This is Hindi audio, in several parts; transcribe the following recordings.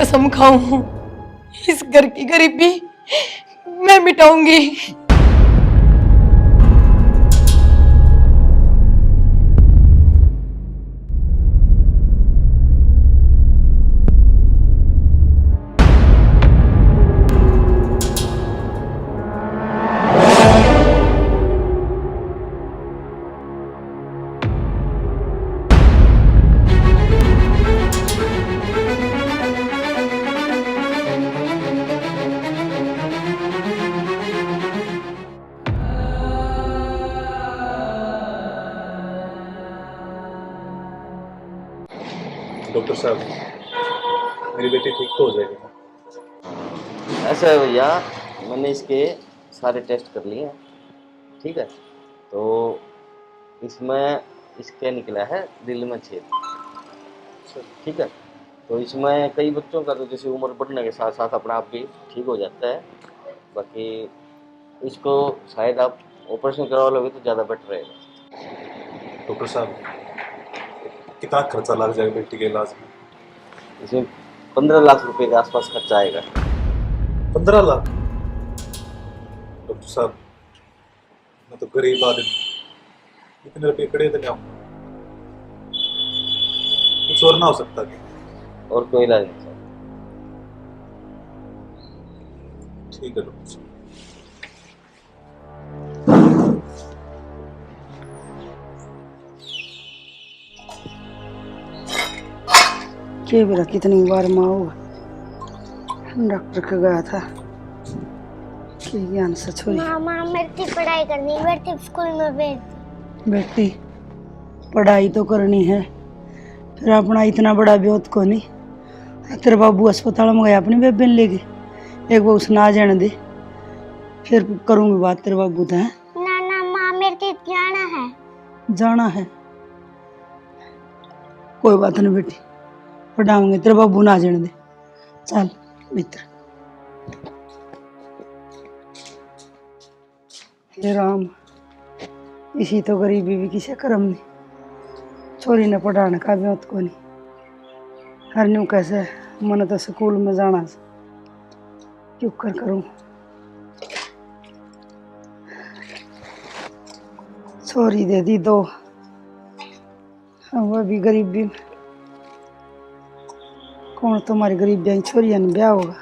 कसम खाऊं, इस घर की गरीबी मैं मिटाऊंगी। डॉक्टर साहब, मेरी बेटी ठीक तो हो जाएगी ना? ऐसा है भैया, मैंने इसके सारे टेस्ट कर लिए हैं, ठीक है। तो इसमें इसके निकला है दिल में छेद, ठीक है। तो इसमें कई बच्चों का तो जैसे उम्र बढ़ने के साथ साथ अपना आप भी ठीक हो जाता है। बाकी इसको शायद आप ऑपरेशन करवा लोगे तो ज़्यादा बेटर रहेगा। डॉक्टर साहब, कितना खर्चा लग जाएगा बेटी के इलाज में? इसमें 15 लाख रुपए के आसपास खर्चा आएगा। 15 लाख? डॉक्टर साहब, मैं तो गरीब आदमी, इतने रुपये कड़े तो नहीं आऊंगा। कुछ और ना हो सकता क्या? और कोई इलाज नहीं सर। ठीक है डॉक्टर साहब। के बेरा कितनी बार माँ होगा डॉक्टर का गया था कि ज्ञान से छोड़ी। मामा मेरी पढ़ाई करनी, मेरी स्कूल में भेज। बेटी पढ़ाई तो करनी है, फिर अपना इतना बड़ा ब्योत को नहीं। तेरे बाबू अस्पताल में गया अपनी बेबे ने लेके, एक बार उसने आ जाने दे, फिर करूँगी बात तेरे बाबू तो है। ना ना माँ, मेरे जाना है। जाना है, कोई बात नहीं बेटी, पढ़ाऊंगे, तेरे बाबू ना जाने दे। चल मित्र। हे राम, इसी तो गरीबी भी किसे करम नहीं, छोरी ने पढ़ाने का भी को नहीं। हर न्यू कैसे मन तो स्कूल में जाना, क्यों कर करूं। छोरी दे दी दो, वह भी गरीबी में। कौन तुम्हारी गरीबियाँ छोरिया ने ब्याह होगा,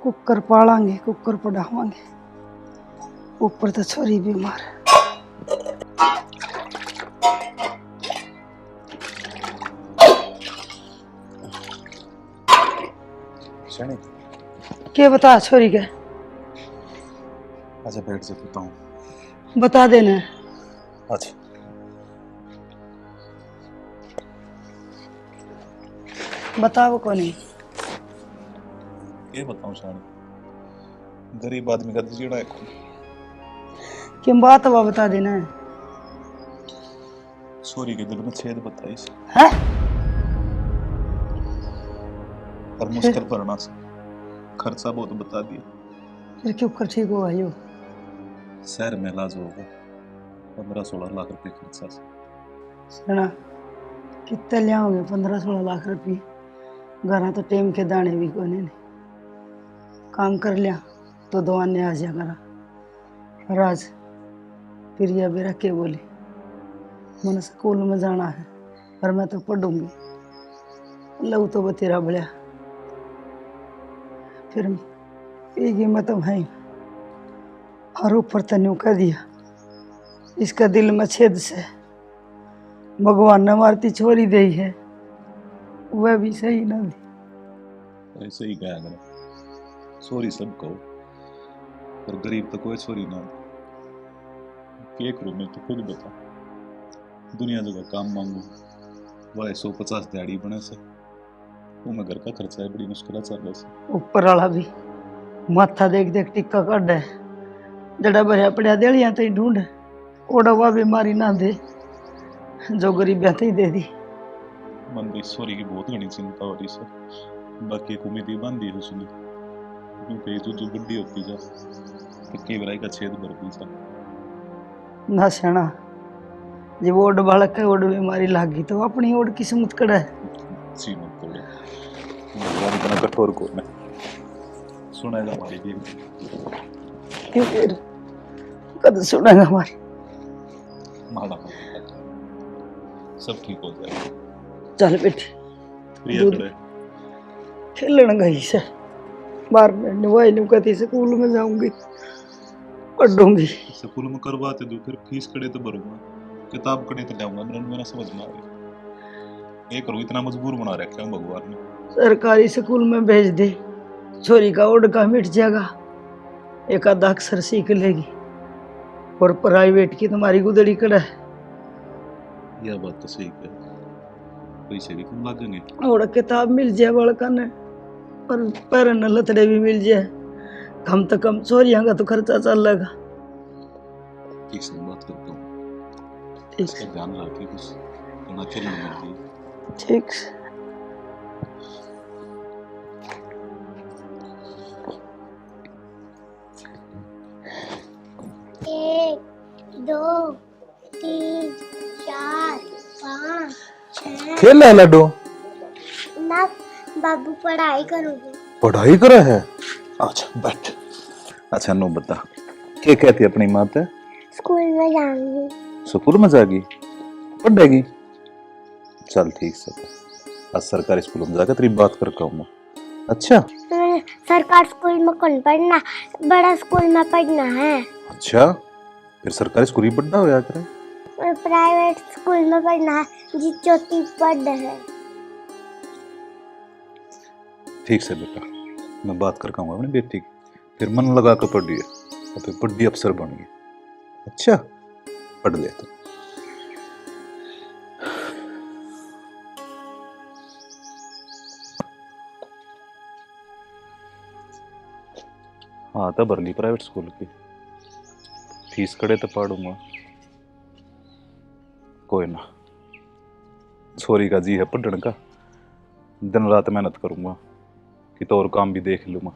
कुकर पालांगे, कुकर पढ़ावांगे, ऊपर तो छोरी बीमार। क्या बता छोरी के? अच्छा बैठ से पूछता हूँ, बता देना। अच्छा बताओ कौन है? ये बताऊँ शानी, गरीब आदमी का जीना है। क्यों बात हुआ बता देना। सूरी के दिल में छेद बताई है? और मुश्किल पड़ना से खर्चा बहुत बता दिया। फिर क्यों कर ठीक हुआ यो? शहर में इलाज होगा, 15-16 लाख रुपए खर्चा से। सुना कितने लियाओगे 15-16 लाख रुपये? घर तो टेम के दाने भी कोने ने, काम कर लिया तो दवाने आ जा करा। राज प्रिया बेरा के बोली, मैंने स्कूल में जाना है पर मैं तो पढ़ूंगी। लव तो बतेरा बढ़िया, फिर एक हिम्मत है और ऊपर तन्यू कह दिया इसका दिल में छेद से भगवान ने मारती छोरी दी है, वह भी सही ना दी। ऐसे ही कहा करो, छोरी सब कहो पर गरीब तो कोई छोरी ना। क्या करूं मैं तो खुद बता, दुनिया जगह काम मांगू, वह 150 दिहाड़ी बने से वो मैं घर का खर्चा है बड़ी मुश्किल चल रहा है। ऊपर वाला भी माथा देख देख टिक्का काट है, जड़ा भरिया पड़िया देलिया तो ढूंढ ओड़ा वह बीमारी ना दे जो गरीबिया तो ही दे दी। मन भी छोरी की बहुत घनी चिंता हो रही है, बाकी एक उम्मीद बांधी है उसने, क्योंकि जो बड़ी होती जा तो केवराई का छेद भर भी जा ना सेना जब ओड बालक है ओड बीमारी लागी तो अपनी ओड किस्मत कड़ा है। जी तोड़े। भगवान इतना कठोर कौन है, सुनेगा हमारी भी। फिर कद सुनेगा हमारी। माड़ा सब ठीक हो जाएगा। चल बेटी प्रिया दूध करे खेलने गई से बाहर में नवाई नु कहती स्कूल में जाऊंगी पढ़ूंगी। स्कूल में करवाते दो, फिर फीस कड़े तो भरूंगा, किताब कड़े तो लाऊंगा। मेरा समझ में आ रही, एक करो इतना मजबूर बना रखा है भगवान ने। सरकारी स्कूल में भेज दे, छोरी का ओढ़ मिट जाएगा, एक आधा अक्षर सीख लेगी। और प्राइवेट की तुम्हारी गुदड़ी कड़ा है। यह बात तो सही है, पैसे भी कम लगेंगे। और किताब मिल जाए बड़का ने, और पैर न लतड़े भी मिल जाए, कम तो कम छोरियां का तो खर्चा चल लेगा। ठीक से बात करता हूँ, ठीक इसका ध्यान रखिए, कुछ करना खेलने में भी। ठीक से। एक दो तीन चार पाँच छः। खेल है लड्डू, ना बाबू पढ़ाई करोगे? पढ़ाई करे है। अच्छा बैठ। अच्छा नो बता, क्या कहती है अपनी माँ ते? स्कूल में जाऊंगी। स्कूल में जाएगी, पढ़ेगी। चल ठीक से, आज सरकारी स्कूल में जाकर तेरी बात कर कहूँगा। अच्छा सरकार स्कूल में कौन पढ़ना, बड़ा स्कूल में पढ़ना है। अच्छा, फिर सरकारी स्कूल ही पढ़ना हो करे। और प्राइवेट स्कूल में पढ़ना है, जी चौथी पढ़ है। ठीक से बेटा, मैं बात कर कहूँगा अपनी बेटी की, फिर मन लगा कर पढ़िए, और फिर बड़ी अफसर बनिए। अच्छा पढ़ ले तो। हाँ तो भर ली प्राइवेट स्कूल की फीस, कड़े तो पढ़ूंगा। कोई ना, छोरी का जी है पढ़ने का, दिन रात मेहनत करूंगा कि तो और काम भी देख लूंगा,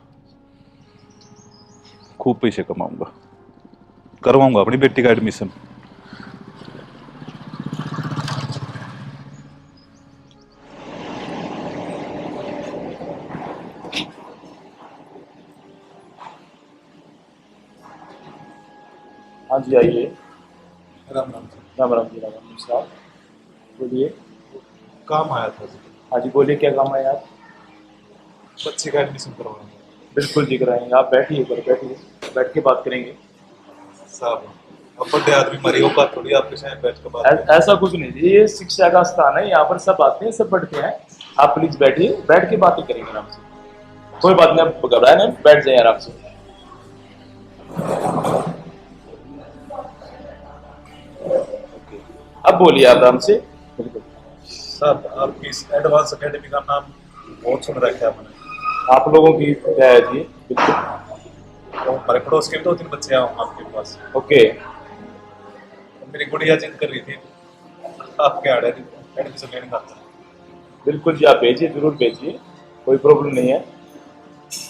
खूब पैसे कमाऊंगा, करवाऊंगा अपनी बेटी का एडमिशन। हाँ जी आइए। राम राम जी। राम राम जी, राम राम साहब, बोलिए। काम आया था जी, हाँ जी बोलिए, क्या काम है यार? बच्चे का एडमिशन करवाना है। बिल्कुल जी कराएंगे, आप बैठिए, पर बैठिए, बैठ के बात करेंगे। साहब अब बड़े आदमी मरी हो, बात थोड़ी आपके साथ बैठ कर बात। ऐसा कुछ नहीं जी, ये शिक्षा का स्थान है, यहाँ पर सब आते हैं, सब पढ़ते हैं। आप प्लीज बैठिए, बैठ के बातें करेंगे आराम से, कोई बात नहीं, आप घबराए नहीं, बैठ जाइए आराम से। अब बोलिए आप आराम से। बिल्कुल साहब आपकी इस एडवांस एकेडमी का नाम बहुत सुन रखा है मैंने। आप लोगों की क्या है जी? बिल्कुल तो हमारे पड़ोस के 2-3 बच्चे आए होंगे आपके पास। ओके। मेरी गुड़िया जिद कर रही थी आपके आड़े एडमिशन लेने का। बिल्कुल जी, आप भेजिए, जरूर भेजिए, कोई प्रॉब्लम नहीं है।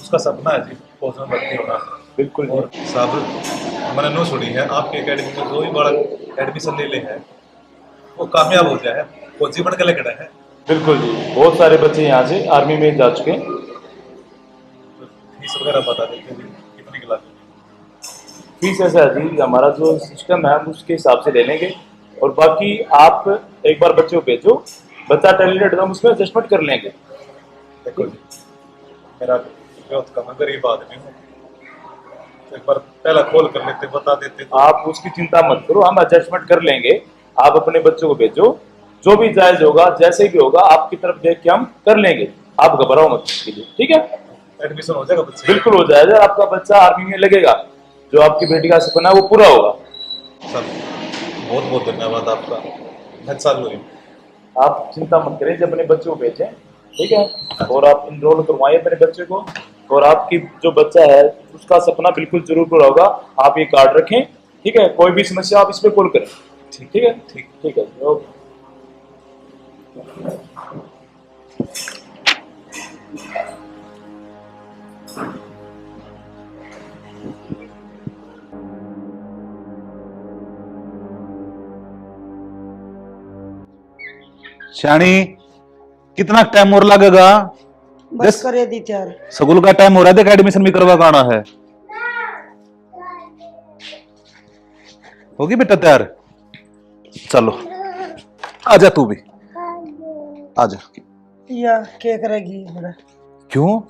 उसका सपना है जी फौज में भर्ती होना। बिल्कुल और जी। साहब मैंने नो सुनी है आपके एकेडमी में जो भी बड़ा एडमिशन ले ले है वो कामयाब हो जाए, फौजी बन के लेकर है। बिल्कुल जी, बहुत सारे बच्चे यहाँ से आर्मी में जा चुके हैं। फीस वगैरह बता देते हैं कितनी क्लास? फीस ऐसा है जी, हमारा जो सिस्टम है हम उसके हिसाब से ले लेंगे, और बाकी आप एक बार बच्चे को भेजो, बच्चा टैलेंटेड हम उसमें एडजस्टमेंट कर लेंगे। देखो जी, मेरा बहुत कम गरीब आदमी हूँ, एक बार पहला कॉल कर लेते बता देते तो। आप उसकी चिंता मत करो, हम एडजस्टमेंट कर लेंगे। आप अपने बच्चों को भेजो, जो भी जायज होगा, जैसे भी होगा, आपकी तरफ देख के हम कर लेंगे, आप घबराओ मत इसके लिए, ठीक है? एडमिशन हो जाएगा बच्चे? बिल्कुल हो जाएगा, आपका बच्चा आर्मी में लगेगा, जो आपकी बेटी का सपना है वो पूरा होगा। सर बहुत बहुत धन्यवाद आपका, मैं चालू हूँ। आप चिंता मत करें, जब अपने बच्चे को भेजें, ठीक है? और आप इनरोल करवाइए अपने बच्चे को, और आपकी जो बच्चा है उसका सपना बिल्कुल जरूर पूरा होगा। आप ये कार्ड रखें, ठीक है? कोई भी समस्या आप इस पर कॉल करें, ठीक है? ठीक है, ओके। श्याणी कितना टाइम और लगेगा? बस करे दी तैयार। स्कूल का टाइम हो रहा है, देख एडमिशन भी करवा आना है। होगी बेटा तैयार? चलो आजा तू भी, आजा। या क्या करेगी बड़ा? क्यों?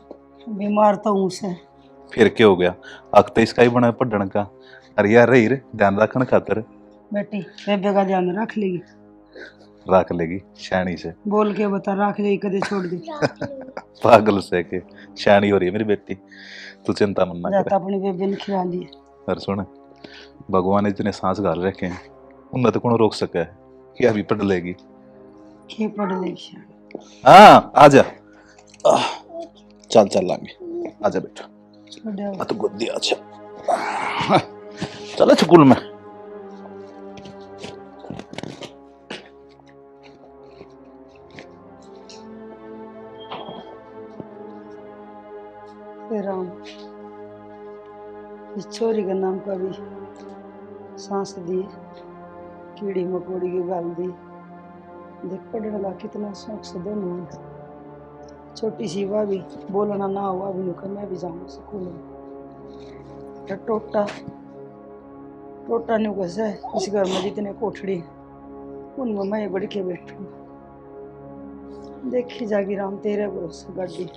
बीमार तो हूं से। फिर क्या हो गया? अग तो इसका ही बना पढ़ने का। अरे यार रही रे, ध्यान रखने खातर। बेटी बेबे का ध्यान रख लेगी। रख लेगी शैनी से। बोल के बता, रख लेगी कदे छोड़ दी। पागल से के शैनी हो रही है मेरी बेटी, तू चिंता मत ना जाता कर। अपनी बेबे ने खिला ली। और सुन, भगवान ने इतने सांस गाल रखे हैं, उन्हें तो कौन रोक सका है कि अभी पढ़ लेगी। के पढ़ लेगी? हाँ आजा, चल चल लागे, आजा बेटा। छोड़ तो गुद्दी अच्छा, चलो स्कूल में। राम, इस छोरी का नाम का भी सांस दी, कीड़ी मकोड़ी की गाल दी। देख पढ़ने लगा कितना शौक से दोनों में। छोटी सी हुआ भी बोलना ना हुआ भी नुका मैं भी जाऊँ स्कूल में। टोटा टोटा नु कैसे इस घर में जितने कोठड़ी उनमें मैं बड़ी के बैठूँ। देखी जागी राम तेरे भरोसे गाड़ी।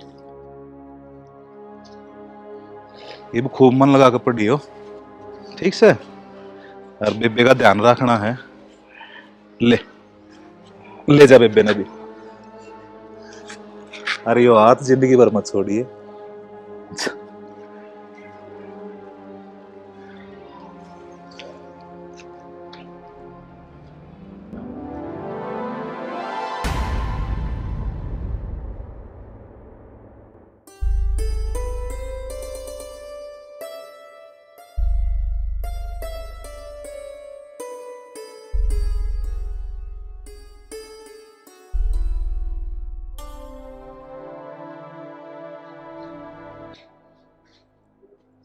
ये भी खूब मन लगा कर पढ़ी हो, ठीक से। और बेबे का ध्यान रखना है। ले ले जा बेबे ने भी। अरे यो हाथ जिंदगी भर मत छोड़िए।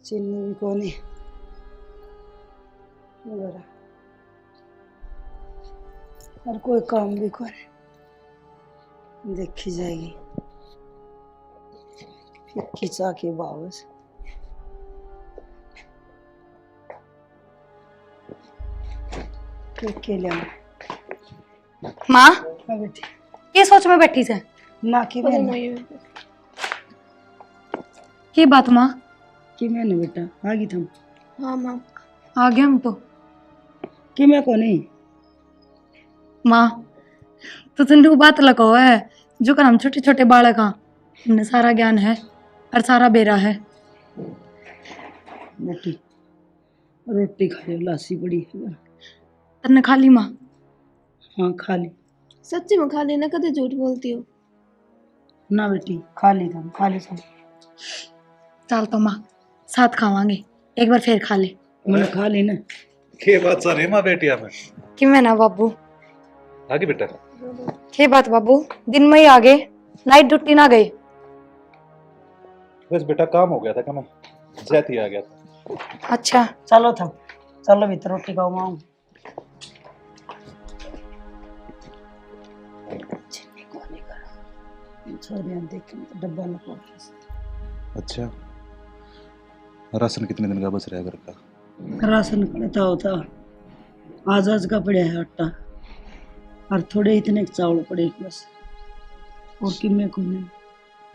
चीनी भी कोनी और कोई काम भी कोनी। देखी जाएगी फिक्की चाकी बावस। के लिया माँ हाँ बेटी। ये सोच में बैठी से ना कि मैंने की बात माँ? कि मैंने बेटा आ गई तुम? हाँ माँ आ गया हम तो। कि मैं को नहीं माँ तो तुमने वो बात लगाओ है जो कर हम छोटे छोटे बालक हाँ, हमने सारा ज्ञान है और सारा बेरा है। बेटी रोटी खा ले, लासी पड़ी है। तन्ने खा ली माँ? हाँ खा ली। सच्ची में खा लेना, कदे झूठ बोलती हो? ना बेटी खा ली तुम, खा ली सब। चल तो माँ साथ खावांगे, एक बार फिर खा ले। मैंने खा ली ना। के बात सारी माँ बेटिया में कि मैं ना बाबू आगे बेटा। के बात बाबू दिन में ही आ गए, नाइट ड्यूटी ना गए? बस बेटा काम हो गया था, मैं जाती आ गया था। अच्छा चलो थम, चलो भीतर रोटी खाओ माँ। डब्बा लगा। अच्छा राशन कितने दिन का बच रहा है घर का? राशन पड़ता होता आज आज का पड़ा है आटा और थोड़े इतने चावल पड़े बस, और किन्ने को नहीं।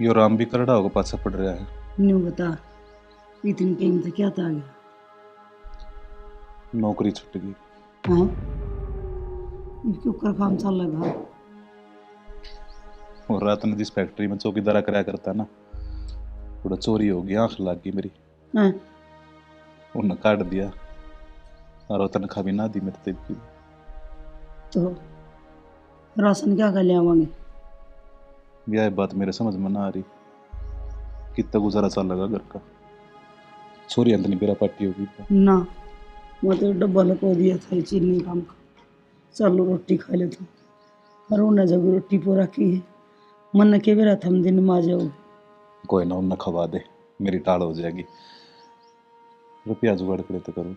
यो राम भी करड़ा होगा पाछा पड़ रहा है। न्यू बता इतनी कीमत क्या था गया? नौकरी छूट गई। हाँ इसके ऊपर काम चल लगा। और रात में जिस फैक्ट्री में चौकीदारा कराया करता ना, थोड़ा चोरी हो गई, आंख लग गई मेरी। हाँ उन्हें काट दिया और तनख्वाह भी ना दी मेरे की। तो राशन क्या कर ले आवांगे? यह बात मेरे समझ में ना आ रही, कितना गुजारा चल लगा घर का। छोरी अंत नहीं बेरा पार्टी होगी ना मैं तो डब्बा लगा दिया था चीनी काम का। चलो रोटी खा ले तो, और उन्हें जब रोटी पूरा की है मन के बेरा थम दिन में आ जाओ। कोई ना, उन्हें खवा दे, मेरी टाल हो जाएगी। रुपया जुगाड़ करे तो करूँ।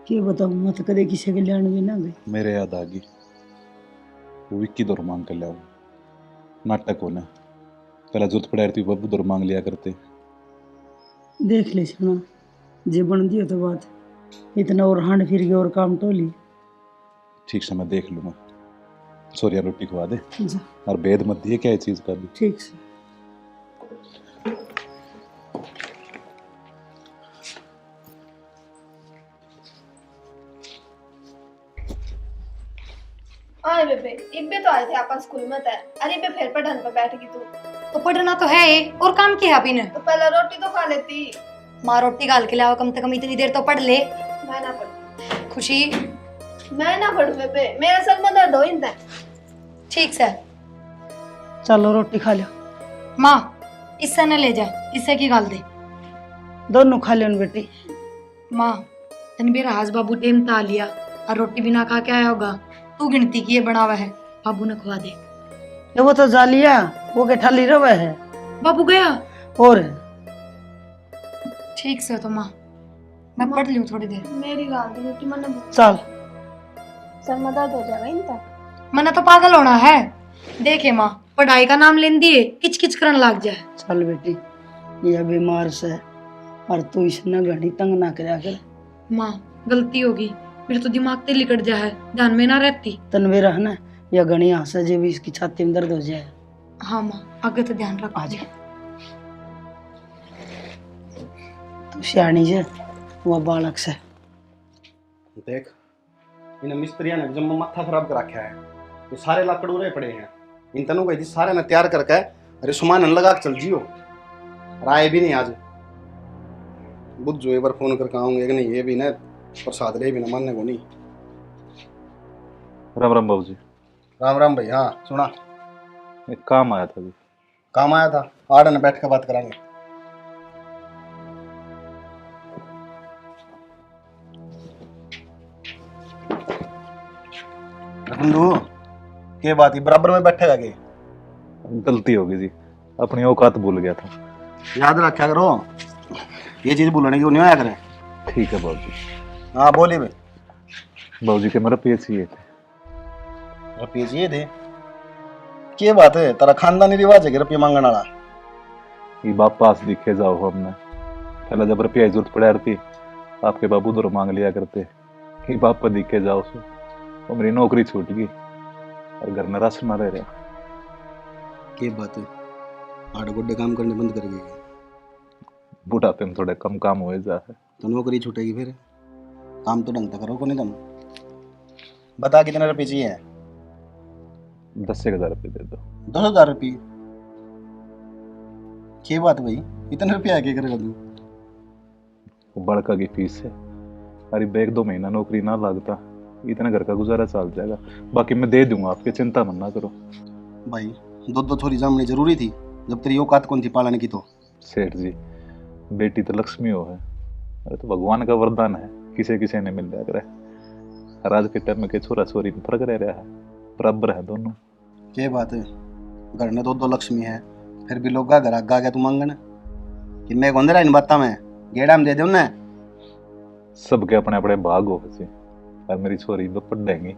क्या बताऊँ, मैं तो कदे किसी के लेने भी ना गई। मेरे याद आ गई वो विक्की दौर मांग कर लिया नाटक होना पहला जरूरत पड़ा रहती बब्बू दौर मांग लिया करते। देख ले सुना जे बन दियो तो बात इतना और हांड फिर के और काम टोली। ठीक से मैं देख लूँगा। सोरिया रोटी खवा दे जा और भेद मत दिए क्या है चीज़ का भी। ठीक से। आए बेबे इब्बे तो आए थे आपन स्कूल में थे। अरे बे फिर पढ़न पे बैठ गई तू। तो पढ़ना तो है ही, और काम किया अभी ने। तो पहले रोटी तो खा लेती। माँ रोटी गाल के लाओ, कम से कम इतनी देर तो पढ़ ले। मैं ना पढ़। खुशी मैं ना पढ़ बेबे, मेरा सर में दर्द हो इंदा। ठीक से। चलो रोटी खा लो। माँ इससे न ले जा, इससे की गाल दे। दोनों खा लो बेटी। माँ तनबीर हाज बाबू टेम ता लिया और रोटी भी ना खा के आया होगा। तू गिनती किए बनावा है, बाबू ने खवा दे। ये वो तो जालिया वो के ठाली रवे है। बाबू गया और ठीक से। तो माँ मैं पढ़ लूँ थोड़ी देर। मेरी गाल दी रोटी मैंने चल सर में दर्द हो जाएगा इंदा। मना तो पागल होना है। देखे माँ पढ़ाई का नाम लेन दिए किच किच करने लग जाए। चल बेटी ये बीमार से और तू इसने घड़ी तंग ना करया कर। माँ गलती होगी, मेरे तो दिमाग ते लिकट जा है, ध्यान में ना रहती। तनवीर है ना या घड़ी हंसे जे भी इसकी छाती में दर्द हो जाए। हाँ माँ आगे तो ध्यान रख। आ जा तू सियानी जे वो बालक से। देख इन मिस्त्रियों ने जब माथा खराब कर रखा है ये सारे लाकड़ उड़े पड़े हैं। इन तनों को सारे ने तैयार करके अरे सुमान लगा के चल जियो। राय भी नहीं आज बुद्ध जो एक बार फोन करके आऊंगे कि नहीं ये भी ना प्रसाद ले भी ना मानने को नहीं। राम राम बाबू जी। राम राम भाई। हाँ सुना एक काम आया था अभी। काम आया था आड़ ने बैठ के बात करांगे। बंधु के बात ही बराबर में बैठेगा के। गलती होगी जी, अपनी औकात भूल गया था। याद रखा करो ये चीज भूलने की नहीं आया करे। ठीक है बाबू जी। हाँ बोलिए भाई। बाबू जी के मेरा पेज चाहिए थे। रुपये चाहिए थे? क्या बात है तेरा खानदानी रिवाज है कि रुपये मांगने वाला? ये बाप पास दिखे जाओ हमने पहले जब रुपया जरूरत पड़ा रहती आपके बाबू दर मांग लिया करते। ये बाप पर दिखे जाओ सो वो मेरी नौकरी छूट गई और घर में राशन ना रह रहा। क्या बात है आड़ गोड्डे काम करने बंद कर गए? बुढ़ापे में थोड़े कम काम हो जा है तो नौकरी छूटेगी फिर काम तो ढंग से करो को नहीं तुम। बता कितने रुपये चाहिए? 10,000 रुपये दे दो। 10,000 रुपये? क्या बात भाई इतने रुपये क्या करेगा तू? वो बड़का की फीस है। अरे एक 2 महीना नौकरी ना लगता इतना घर का गुजारा चल जाएगा। बाकी मैं दे दूंगा आपके, चिंता मत ना करो। भाई दो थोड़ी जामनी जरूरी थी जब तेरी औकात कौन थी पालने की? तो सेठ जी बेटी तो लक्ष्मी हो है। अरे तो भगवान का वरदान है, किसे किसे ने मिल जाएगा। आज के टाइम में के छोरा छोरी में फर्क रह रहा है, बराबर है दोनों। क्या बात है घर में दो लक्ष्मी है फिर भी लोग घर आगा गया तू मांगन कि मैं गोंदरा इन बात में गेड़ा में दे दे उन्हें। सबके अपने अपने भाग हो वैसे। और मेरी छोरी तो पढ़ देंगी।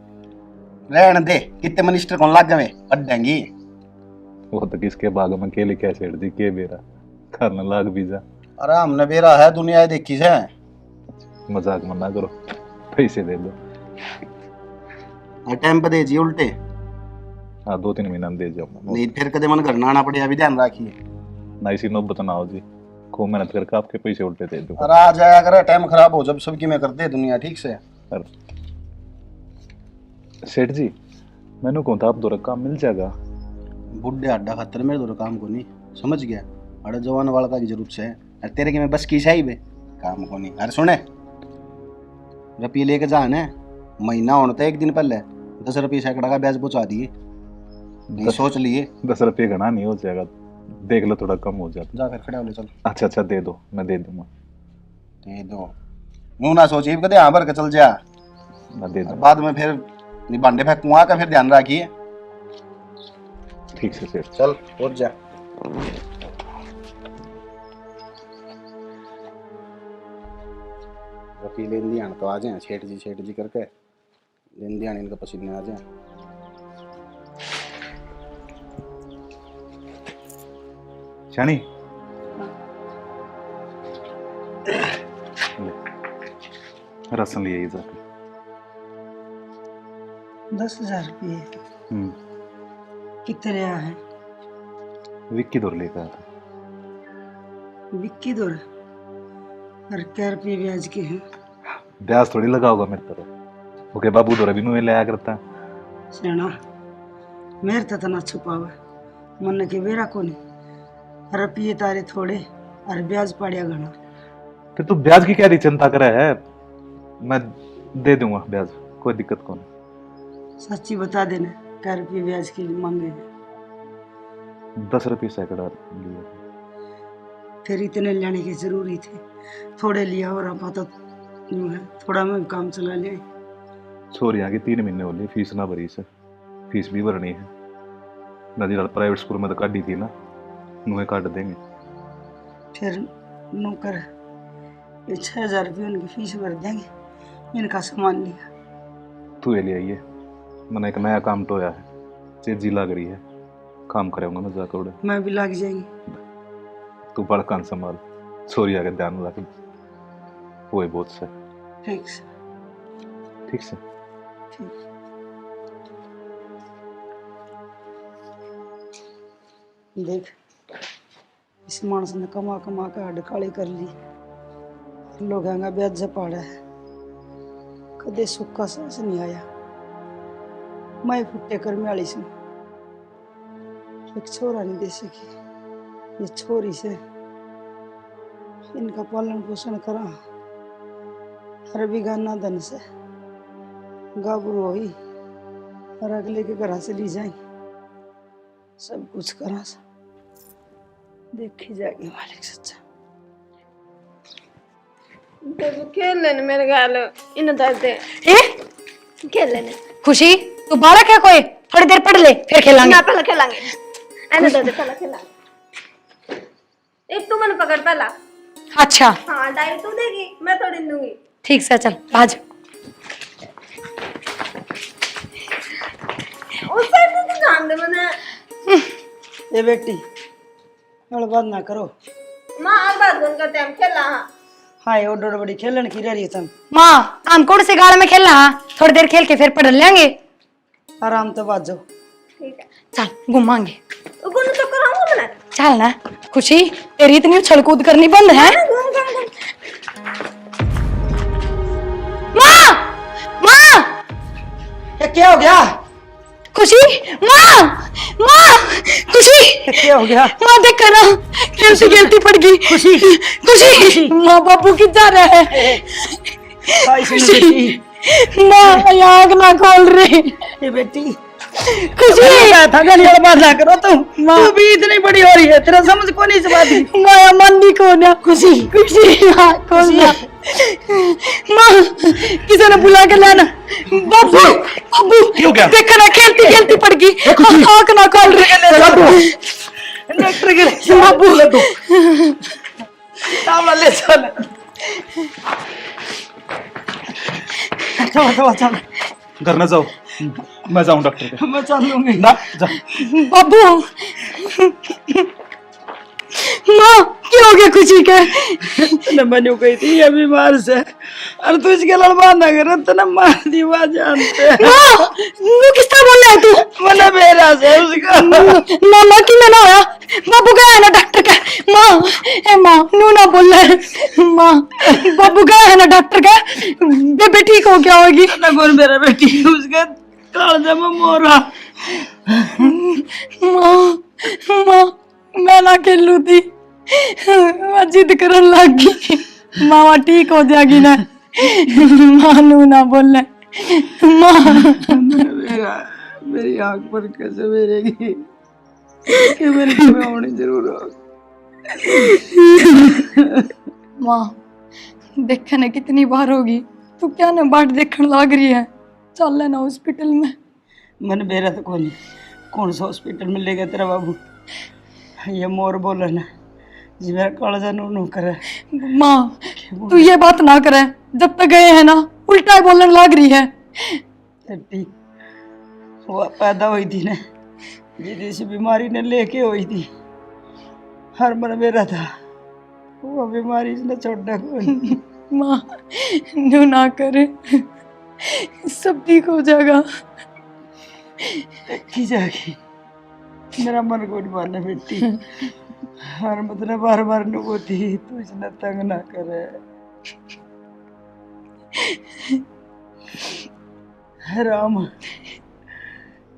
रहने दे कितने मिनिस्टर कौन लाग गए पढ़ देंगी। वो तो किसके भाग में के लिखा सेठ जी के बेरा करने लाग भी जा। अरे हमने बेरा है दुनिया देखी से। मजाक मत करो, पैसे दे दो। टाइम पे दे जी उल्टे। हाँ 2-3 महीना में दे जाऊंगा। नहीं फिर कदे मन घर ना आना पड़े अभी ध्यान रखिए। ना इसी नौबत ना हो जी, खूब मेहनत करके आपके पैसे उल्टे दे दूंगा। अरे आ जाया कर टाइम खराब हो जब सबकी मैं कर दे दुनिया ठीक से। सेठ जी मैंने कौन था आप दो काम मिल जाएगा? बुढ़े अड्डा खातर मेरे दो काम को नहीं समझ गया। अरे जवान वाला का की जरूरत से अरे तेरे की मैं बस की सही बे काम को नहीं। अरे सुने रुपये लेके जाने महीना होने था 1 दिन पहले 10 रुपये सैकड़ा का ब्याज पहुंचा दिए। नहीं सोच लिए 10 रुपये घना नहीं हो जाएगा, देख लो थोड़ा कम हो जाता। जा फिर खड़ा हो ले चल। अच्छा दे दो, मैं दे दूंगा। दे दो नू ना सोचिए कदे हाँ भर के चल जा। मैं दे दूंगा बाद में फिर भांडे फेंकूंगा का फिर ध्यान रखिए। ठीक से सेठ। चल उठ जा। रपी लेंदी आन तो आ जाए सेठ जी करके लेंदी आन इनका पसीने आ जाए। शानी रसन लिए ये जाके 10,000 रुपये हम्म, कितने रहा है? विक्की दौर लेकर आया था। विक्की दौर और क्या रुपये ब्याज के हैं? ब्याज थोड़ी लगा होगा मेरे तरफ, ओके बाबू दौर अभी में लाया करता। सेना मेरे तो ना छुपावा मन के बेरा को नहीं रुपये तारे थोड़े और ब्याज पड़िया घना। फिर तू ब्याज की क्या चिंता करे है, मैं दे दूंगा ब्याज, कोई दिक्कत कौन। सच्ची बता देना क्या रुपये ब्याज के लिए मांगे हैं? 10 रुपये सैकड़ा लिए। फिर इतने लेने की जरूरी थे, थोड़े लिया और आप तो यूं है थोड़ा में काम चला लिया। छोरियाँ की 3 महीने हो लिए, फीस ना भरी से, फीस भी भरनी है। नजीर प्राइवेट स्कूल में तो काटी थी ना, नुहे काट देंगे। फिर नौकर 6,000 रुपये उनकी फीस भर देंगे, इनका सामान लिया। तू ये ले आइए, मैंने एक नया काम टोया है, चेजी लग रही है, काम करूँगा मैं जाकर उड़े। मैं भी लग जाएंगी। तू बड़ा कान संभाल, छोरिया के ध्यान रख, वो ही बहुत से। ठीक से ठीक से। ठीक। देख इस मानस ने कमा कमा कर हड्ड काली कर ली, लोग ब्याज पाड़ा है, कदे सुक्का सांस नहीं आया। मैं फुट्टे कर म्याली से एक छोरा नहीं दे सकी, ये छोरी से इनका पालन पोषण करा, हर बिगाना धन से गाबरू हुई और अगले के घर से ली जाएंगे, सब कुछ करा सा देखी जाएगी मालिक सच्चा। खेल लेने मेरे गाल इन दर्द ए खेल लेने। खुशी तू बालक है कोई, थोड़ी देर पढ़ ले फिर खेलेंगे। ना पहले खेलेंगे, ऐने दर्द पहले खेलेंगे। एक तू मन पकड़ पहला। अच्छा हाँ डाइल तू देगी, मैं थोड़ी दूंगी। ठीक से चल आज। उस साइड से ध्यान दे मने। ये बेटी बात ना करो। माँ आज बात बंद करते हैं, हम खेला। हाँ ये ओडोड बड़ी खेलन की रह रही है तुम। माँ आम कौन से गाड़ में खेलना, थोड़ी देर खेल के फिर पढ़ लेंगे। आराम तो बात जाओ। ठीक है चल घुमाएंगे। गुन तो कराऊंगा मैं। चल ना खुशी, तेरी इतनी उछल कूद करनी बंद है। माँ माँ ये क्या हो गया? खुशी माँ माँ खुशी ये क्या हो गया? माँ देखा ना खेलती खेलती पड़ गई। खुशी खुशी माँ बाबू किधर है? खुशी माँ आग ना खोल रही। ये बेटी खुशी था गलियां बात ना करो तुम भी इतनी बड़ी हो रही है, तेरा समझ को नहीं बात। माया मन नहीं खोना। खुशी खुशी हाँ खोलना। माँ किसी ने बुला के लाना। बाबू बाबू देखा ना खेलती खेलती पड़ गई, आँख ना खोल रही। डॉक्टर के बाबू ले चल। चल घर न जाओ, मैं जाऊं डॉक्टर के। मैं चल लूंगी ना जा। बाबू माँ क्या हो गया खुशी का? बनी गई थी ये बीमार से, और तू इसके लड़वा ना कर तो ना मार दी बात जानते। वो किस तरह बोल रहा है तू? मना मेरा से उसका मामा की मैं ना होया, बाबू गया है ना डॉक्टर का। माँ ए माँ नू ना बोल रहा है। माँ बाबू गया है ना डॉक्टर का, बेबे ठीक हो क्या होगी? ना कौन मेरा बेटी उसके कालजा में मोरा। माँ माँ मैं ना खेलू थी, मैं जिद करन लग गई। मामा ठीक हो जाएगी ना। माँ नू ना बोल रहा। माँ मेरी आंख पर कैसे मेरेगी कि मेरी तुम्हें होनी जरूर हो। माँ देखा ना कितनी बार होगी, तू क्या ना बाट देखने लग रही है। चल लेना हॉस्पिटल में। मन बेरा तो कौन सा हॉस्पिटल में ले गया तेरा बाबू? ये मोर बोला ना जी मेरा कालजा नू करे। माँ तू ये बात ना करे, जब तक गए हैं ना उल्टा बोलने लग रही है। बेटी वो पैदा हुई थी ना जिस बीमारी ने लेके हुई थी, हरमन मेरा था, वो बीमारी इसने छोड़ा कोई। माँ न्यू ना करे, सब ठीक हो जाएगा। देखी जागी, मेरा मन को नहीं मानना बेटी। हरमत ने बार बार नुको थी, तू इसने तंग ना करे। राम,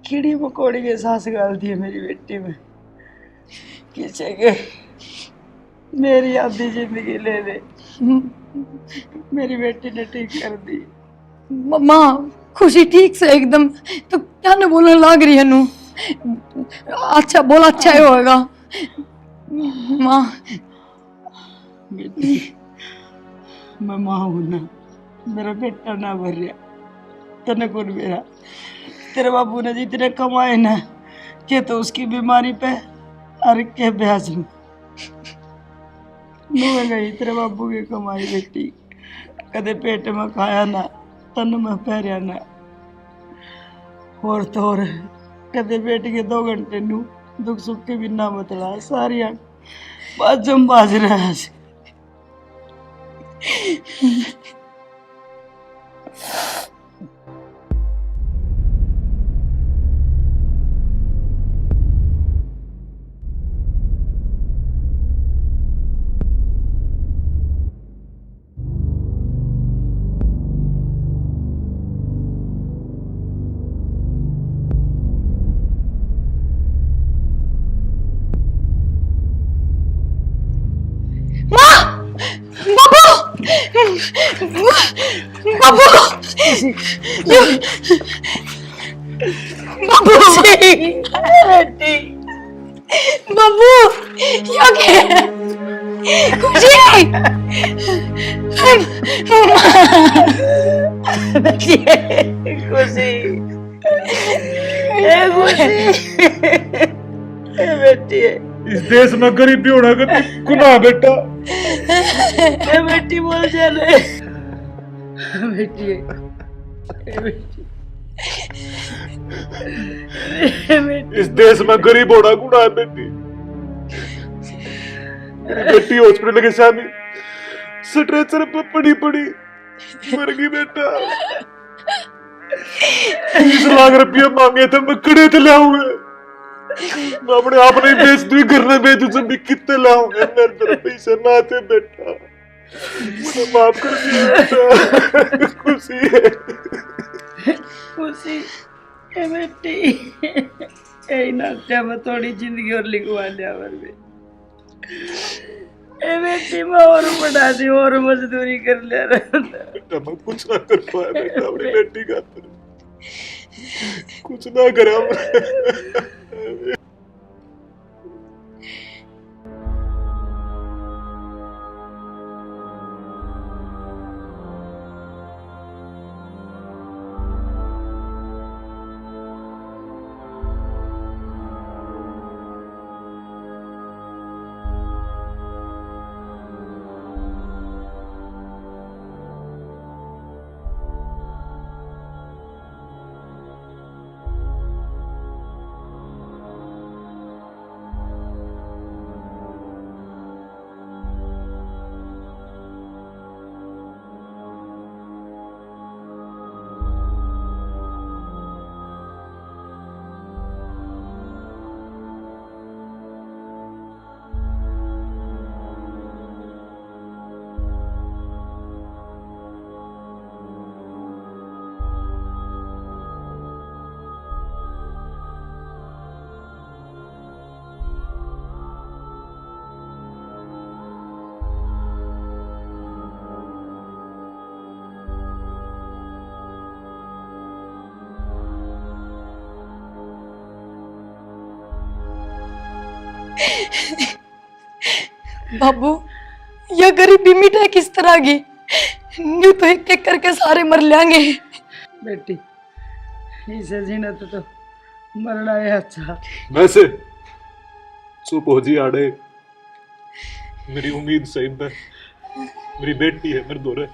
कीड़ी मकोड़ी के सांस गालती है मेरी बेटी में, किसे के मेरी आधी जिंदगी ले ले। मेरी बेटी ने ठीक कर दी। माँ खुशी ठीक से एकदम, तो क्या ने बोलने लग रही है नू? अच्छा बोला, अच्छा ही होगा माँ। बेटी मैं माँ हूं ना, मेरा बेटा ना भर रहा तने कौन मेरा। तेरे बाबू ने जितने कमाए ना, के तो उसकी बीमारी पे और के ब्याज में मुँह गई तेरे बाबू की कमाई बेटी। कदे पेट में खाया ना, तन में पैरिया ना, और तो और कदे बेटी के 2 घंटे नू दुख सुख के बिना मतला सारी बाजम बाज रहा है। बाबू क्या कह खुशी बेटी इस देश में गरीबी होना का गुनाह बेटा। बेटी बोल चले बेटी इस देश में गरीब होना गुनाह है बेटी। मेरी बेटी हॉस्पिटल के सामने स्ट्रेचर पर पड़ी पड़ी मर गई बेटा। 30 लाख रुपया मांगे थे, मैं कड़े थे लाऊंगा, मैं अपने आप नहीं बेच दूँ, घर में बेच दूँ, भी कितने लाऊंगा, मेरे तरफ पैसे ना थे बेटा, मुझे माफ कर दिया बेटा। खुशी है, खुशी है बेटी। यही नाट्या में थोड़ी जिंदगी और लिखवा लिया में ए बेटी मैं और बढ़ा दी और मजदूरी कर ले रहा था। बेटा मैं कुछ ना कर पाया बेटा, अपनी बेटी का कुछ ना करा। बाबू यह गरीबी मिटे किस तरह की? न्यू तो एक एक करके सारे मर लेंगे। बेटी इसे जीना तो मरना है अच्छा। वैसे चुप हो जी आड़े, मेरी उम्मीद सही है, मेरी बेटी है मेरे दोरे,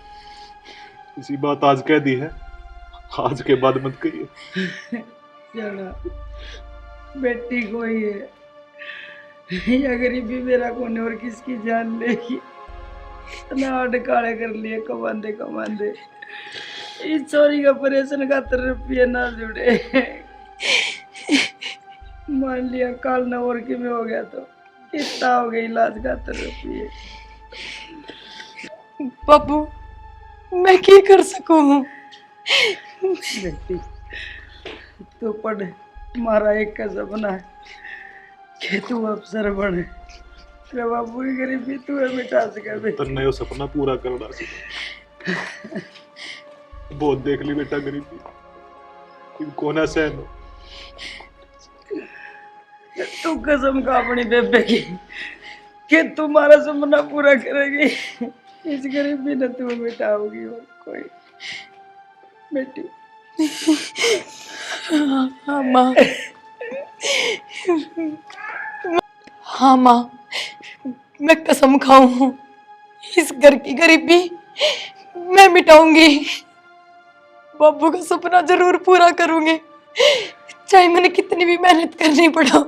इसी बात आज कह दी है, आज के बाद मत कहिए। बेटी कोई है या गरीबी मेरा कोने और किसकी जान लेगी। इतना आड़ काले कर लिए कमांदे कमांदे, इस चोरी का ऑपरेशन का 3 रुपये ना जुड़े। मान लिया काल न और की में हो गया तो कितना हो गया इलाज का 3 रुपये। बाबू मैं क्या कर सकूं? बेटी तू पढ़, हमारा एक का सपना है कि तू अफसर बने। तेरे बाबू की गरीबी तू है मिटा सके बेटी। तो नयो सपना पूरा करना सी। बहुत देख ली बेटा गरीबी, कोना सहन। तू कसम खा अपनी बेबे की कि तुम्हारा सपना पूरा करेगी। इस गरीबी ने तू मिटाओगी और कोई बेटी। हाँ माँ, हाँ माँ, मैं कसम खाऊं इस घर की गरीबी मैं मिटाऊंगी। बाबू का सपना जरूर पूरा करूंगी, चाहे मैंने कितनी भी मेहनत करनी पड़ा।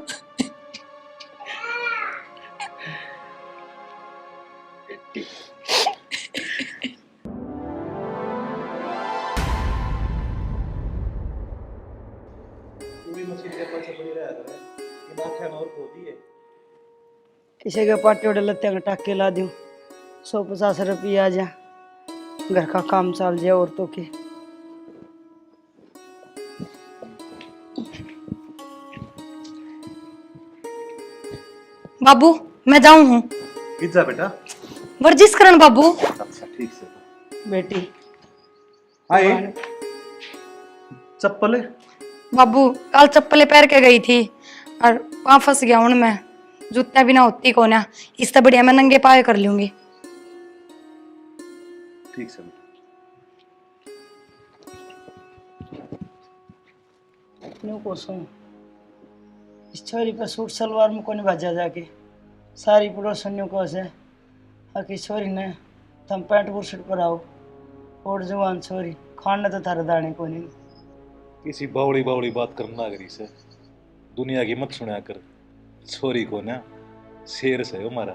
किसी के पाटे उड़े लत्ते का टाके ला दूं, 150 रुपये आ जा, घर का काम चल जाए औरतों के। बाबू मैं जाऊं हूँ पिज्जा बेटा। वर्जिश करण बाबू। अच्छा ठीक से। बेटी आए चप्पल बाबू कल चप्पलें पहन के गई थी और वहां फंस गया उनमें, जूतियां भी ना होती को ना, इससे बढ़िया मैं नंगे पाए कर लूंगी। ठीक से। न्यू कोसों इस छोरी पर सूट सलवार में कोनी बाजा जाके सारी पड़ोसनियों को से आकी छोरी ने तुम पैंट बुशर्ट पर आओ और जवान छोरी खाने तो थारे दाने को नहीं। किसी बावड़ी बावड़ी बात करना करी से, दुनिया की मत सुना कर। छोरी को ना शेर से हमारा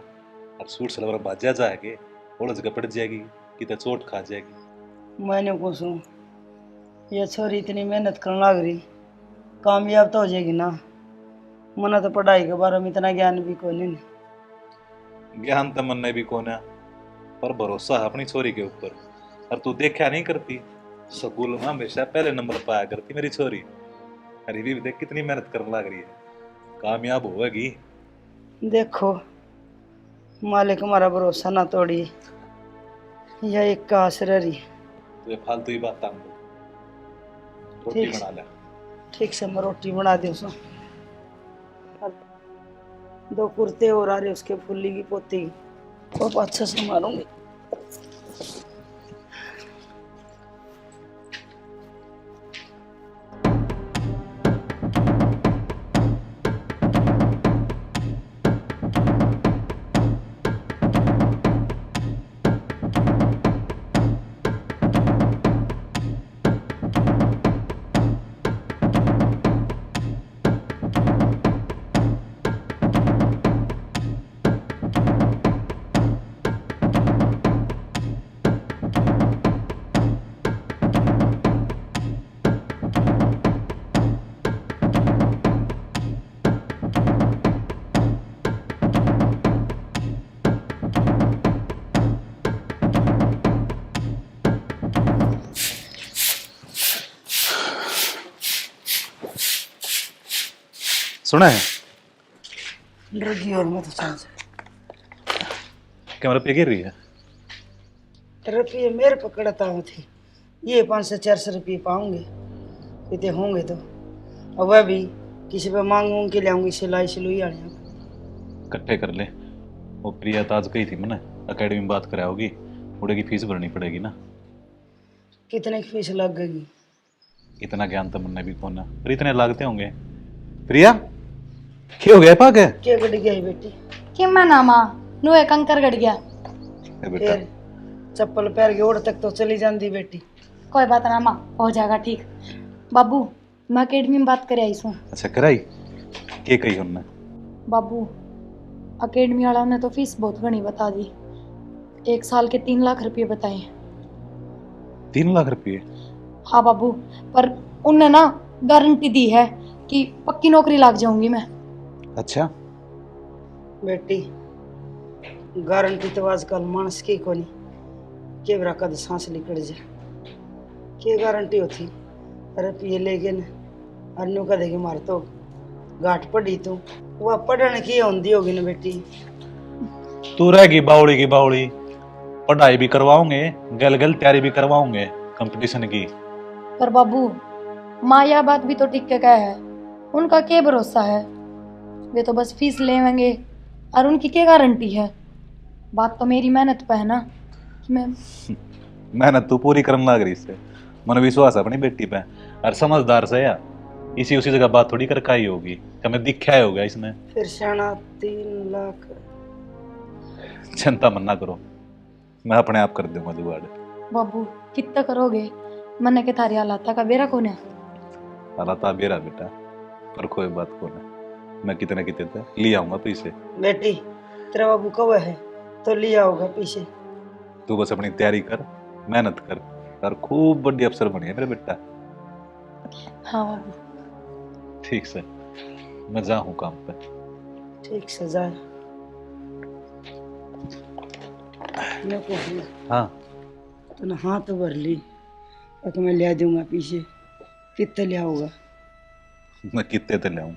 और सूट सलवार बाजा जाएगी और जगह पड़ जाएगी कि तो चोट खा जाएगी। मैंने कोसों ये छोरी इतनी मेहनत करने लग रही, कामयाब तो हो जाएगी ना। मना तो पढ़ाई के बारे में इतना ज्ञान भी कोई नहीं। ज्ञान तो मन ने भी कोना, पर भरोसा है अपनी छोरी के ऊपर। और तू देखा नहीं करती, स्कूल में हमेशा पहले नंबर पाया करती मेरी छोरी। अरे भी देख कितनी मेहनत करने लग रही है, कामयाब होगी। देखो मालिक हमारा भरोसा ना तोड़िए, यह एक का असर रही। तो ये फालतू ही बात ताम दो, रोटी ठीक बना ले। ठीक से मैं रोटी बना दे सो। 2 कुर्ते और आ रहे उसके फुल्ली की पोती की, वो अच्छा से मारूंगी। सुना है रगी और मैं तो चांस कैमरा पे गिर रही है। रुपये मेरे पकड़ता हूँ थी, ये 500 400 रुपये पाऊंगे इतने होंगे तो। और वह भी किसी पे मांग मूंग के ले आऊंगी, सिलाई सिलुई आने इकट्ठे कर ले। वो प्रिया ताज गई थी मैंने अकेडमी में बात करा होगी, उड़े की फीस भरनी पड़ेगी ना। कितने की फीस लग गई? इतना ज्ञान तो मन भी कौन है, पर इतने लागते होंगे। प्रिया क्या हो गया पाक है? क्या गड़ गया है बेटी? कि मैं नामा नु एक कंकर गड़ गया। ए बेटा फिर चप्पल पैर के ओढ़ तक तो चली जाती बेटी। कोई बात ना माँ, हो जाएगा ठीक। बाबू मैं अकेडमी में बात करे आई हूँ। अच्छा कराई के कही उनने? बाबू अकेडमी वाला ने तो फीस बहुत घनी बता दी, 1 साल के 3 लाख रुपये बताए। 3 लाख रुपये? हाँ बाबू, पर उनने ना गारंटी दी है कि पक्की नौकरी लग जाऊंगी मैं। अच्छा। बेटी गारंटी तो आजकल मानस की कोनी के बरा कद सांस निकल जाए के गारंटी होती। अरे पिए लेके न अन्नू का देगी मार तो गाठ पड़ी तू वह पढ़ने की होंदी होगी ना बेटी। तू रहेगी बावड़ी की बावड़ी, पढ़ाई भी करवाओगे, गल गल तैयारी भी करवाओगे कंपटीशन की। पर बाबू माँ यह बात भी तो टिक के कहा है, उनका क्या भरोसा है, वे तो बस फीस लेंगे और उनकी क्या गारंटी है। बात तो मेरी मेहनत पे है ना कि मैं मेहनत तू पूरी करने लग रही इससे, मन विश्वास है अपनी बेटी पे। और समझदार से यार इसी उसी जगह बात थोड़ी कर काई होगी, हमें दिखा ही होगा इसमें। फिर शाना 3 लाख। चिंता मत ना करो, मैं अपने आप कर दूंगा जुगाड़। बाबू कितना करोगे, मन के थारी हालात का बेरा कौन है। हालात बेरा बेटा, पर कोई बात को ना, मैं कितने कितने ले आऊंगा पैसे। बेटी तेरा बाबू कब है तो लिया होगा पीछे। तू बस अपनी तैयारी कर, मेहनत कर और खूब बड़ी अफसर बनिए मेरे बेटा। हाँ बाबू। ठीक से, मैं जाऊँ काम पे। ठीक से जाए। मैं कहूँ हाँ तो ना हाथ भर ली तो मैं ले दूंगा पीछे। कितने लिया होगा? मैं कितने तो ले आऊँ,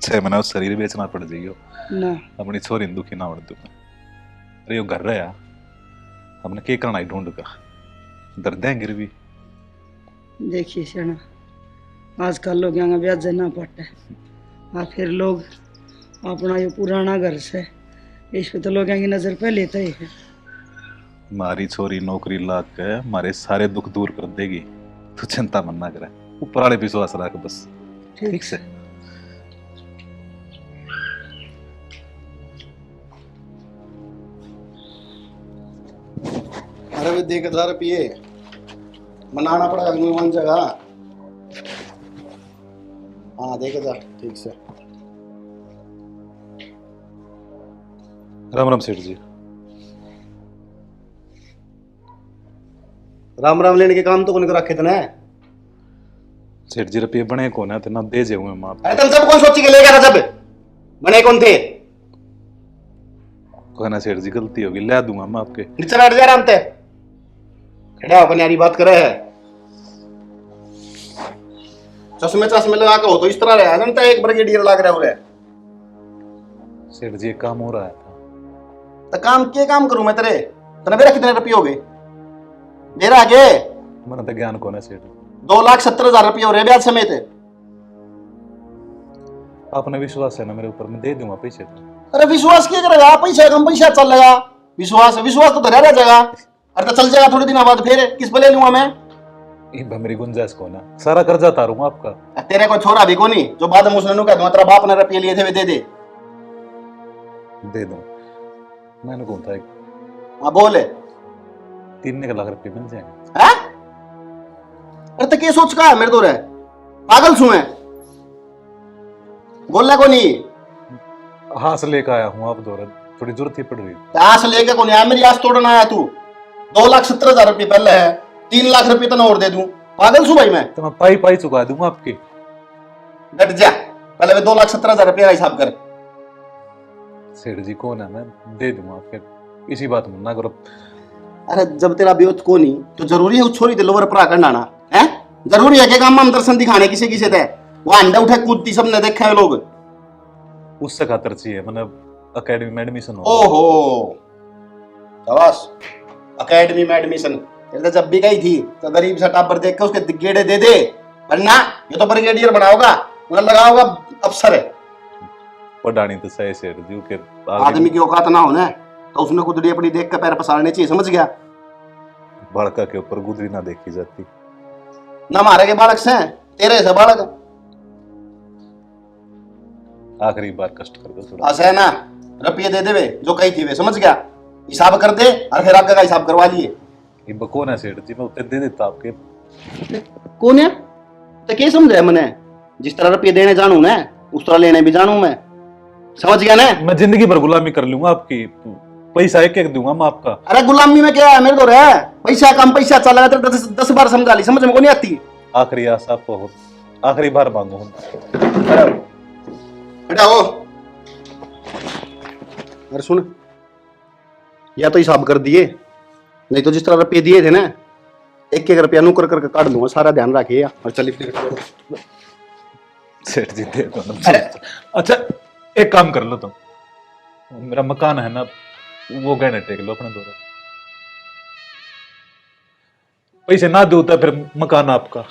6 महीना उस शरीर बेचना पड़ जाइयो ना अपनी छोरी दुखी ना उड़ दूंगा। अरे यो घर रहा हमने क्या करना है ढूंढ का, दर्द है गिर भी। देखिए सेना आजकल लोग यहाँ ब्याज ना पड़ता है और फिर लोग अपना ये पुराना घर से इस पे तो लोग यहाँ की नजर पे लेते ही है। मारी छोरी नौकरी लाग के हमारे सारे दुख दूर कर देगी, तू चिंता मत ना करे, ऊपर वाले विश्वास रख बस। ठीक से। अरे वे देख 1000 रुपये मनाना पड़ा वन जगह। हाँ देख 1000 ठीक से। राम राम सेठ जी। राम राम लेने के काम तो कौन कर रखे थे? सेठ जी रुपये बने कौन है ना दे जे हुए मां। अरे तुम सब कौन सोची के ले गया था? जब बने कौन थे? कहना सेठ जी गलती होगी, ले दूंगा मैं आपके। नीचे बैठ जा आराम से, खड़ा होकर यारी बात करे है। चश्मे लगा के हो तो इस तरह रहा जनता एक ब्रिगेडियर लग रहा है। सेठ जी काम हो रहा था तो काम के काम करूं मैं तेरे? तने मेरा कितने रुपये हो गए? मेरा आगे मन तो ज्ञान कौन है सेठ? 2,70,000 रुपये हो रहे ब्याज समेत। आपने विश्वास है ना मेरे ऊपर, मैं दे दूंगा पैसे। अरे विश्वास क्या करेगा? पैसा कम पैसा चल रहा। विश्वास तो धरा रह जाएगा। अरे तो चल जाएगा थोड़े दिन बाद, फिर किस पे ले लूंगा मैं? मेरी गुंजाइश कौन है, सारा कर्जा तारूंगा आपका। तेरे को छोरा भी कोनी जो बाद में उसने कह दूंगा तेरा बाप ने रुपये लिए थे वे दे दो। मैंने कौन था हाँ बोले 3 लाख रुपये मिल जाएंगे। है? अरे तो क्या सोच का है मेरे दो रे? पागल छू मैं? बोलना को नहीं। हाँ से लेकर आया हूँ, आप दौरा थोड़ी जरूरत ही पड़ रही। आस लेके को नहीं आया, मेरी आस तोड़ना आया तू। 2,70,000 रुपये पहले है, 3 लाख रुपये तो और दे दूं। पागल छू भाई मैं? तो मैं पाई चुका दूंगा आपके। डट जा, पहले 2,70,000 रुपये का हिसाब कर। सेठ जी कौन है, मैं दे दूंगा आपके, इसी बात में ना करो। अरे जब तेरा ब्योत को नहीं तो जरूरी है उस छोरी ते लोवर परा करना ना है? जरूरी है क्या काम में दर्शन दिखाने किसी किसी ते? वो अंडा उठे कूदती सबने देखा है लोग। उससे खातर चाहिए मैंने अकेडमी में एडमिशन हो। ओहो शाबाश, अकेडमी में एडमिशन। तेरे तो जब भी गई थी तो गरीब सा टाबर देख के उसके गेड़े दे दे, वरना ये तो ब्रिगेडियर बनाओगा, उन्हें लगाओगा अफसर है। पढ़ानी तो सही सेठ जी के आदमी की औकात ना होना तो उसने खुदड़ी अपनी देख के पैर पसारने चाहिए, समझ गया? बड़का के ऊपर गुदरी ना देखी जाती। ना मारे के बालक से तेरे से बालक। आखिरी बार कष्ट कर दो थोड़ा। ऐसा है ना, रुपये दे देवे जो कही थी वे, समझ गया? हिसाब कर दे और फिर आगे का हिसाब करवा लिए। ये कौन है सेठ जी, मैं उत्तर दे देता आपके। कौन है तो क्या समझ है? मैंने जिस तरह रुपये देने जानू ना उस तरह लेने भी जानू मैं। समझ गया ना? मैं जिंदगी भर गुलामी कर लूंगा आपकी, पैसा एक एक दूंगा मैं आपका। अरे गुलामी में क्या है, मेरे तो रहा पैसा कम पैसा चला तो 10 बार समझा ली, समझ में को नहीं आती। आखिरी आशा आपको हो, आखिरी बार मांगो हम। हटाओ। अरे सुन, या तो हिसाब कर दिए, नहीं तो जिस तरह रुपये दिए थे ना, एक एक रुपया नुकर करके काट लूंगा, सारा ध्यान रखिए और चलिए फिर। सेठ जी दे दो ना। अच्छा एक काम कर लो तुम, मेरा मकान है ना, वो गहने टेक लो अपने द्वारा। पैसे ना दो तो फिर मकान आपका।